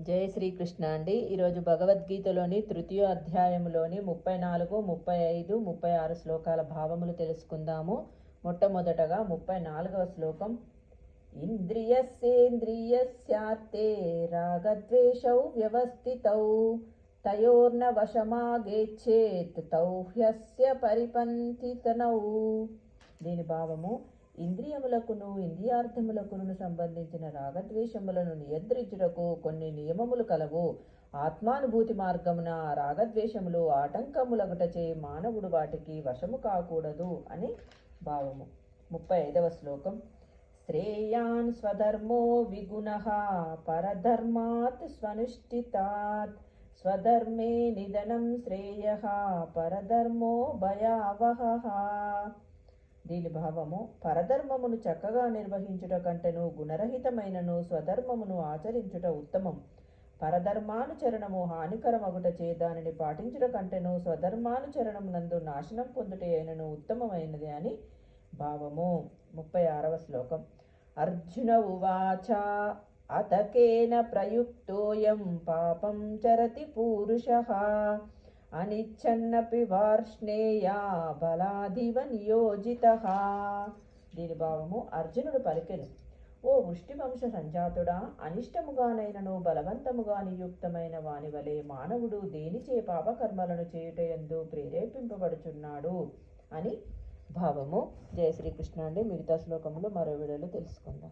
జయ శ్రీకృష్ణ అండి. ఈరోజు భగవద్గీతలోని తృతీయ అధ్యాయంలోని 34, 35, 36 శ్లోకాల భావములు తెలుసుకుందాము. మొట్టమొదటగా 34వ శ్లోకం. ఇంద్రియస్యేంద్రియస్యార్తే రాగద్వేషౌ వ్యవస్థితౌ తయోర్న వశమాగేచ్చేత్ తౌ హ్యస్య పరిపంథితనౌ. దీని భావము: ఇంద్రియములకును ఇంద్రియార్థములకును సంబంధించిన రాగద్వేషములను నియంత్రించుటకు కొన్ని నియమములు కలవు. ఆత్మానుభూతి మార్గమున రాగద్వేషములు ఆటంకములగుటచే మానవుడు వాటికి వశము కాకూడదు అని భావము. 35వ శ్లోకం. శ్రేయాన్ స్వధర్మో విగుణః పరధర్మాత్ స్వనుష్ఠితాత్ స్వధర్మే నిధనం శ్రేయః పరధర్మో భయావహః. దీని భావము: పరధర్మమును చక్కగా నిర్వహించుట కంటెను గుణరహితమైనను స్వధర్మమును ఆచరించుట ఉత్తమం. పరధర్మానుచరణము హానికరమగుటచే దానిని పాటించుట కంటెను స్వధర్మానుచరణమునందు నాశనం పొందుట అయినను ఉత్తమమైనది అని భావము. 36వ శ్లోకం. అర్జున ఉవాచ అతకేన ప్రయుక్తోయం పాపం చరతి పూరుషః అనిచ్చన్నపి వార్ష్ణేయా బలాధివ నియోజితః. దీని భావము: అర్జునుడు పలికెను, ఓ వృష్టివంశ సంజాతుడా, అనిష్టముగానైనను బలవంతముగా నియుక్తమైన వాని వలె మానవుడు దేనిచే పాపకర్మలను చేయుటయందు ప్రేరేపింపబడుచున్నాడు అని భావము. జయ శ్రీకృష్ణ అండి. మిగతా శ్లోకములు మరో వీడియోలో తెలుసుకుందాం.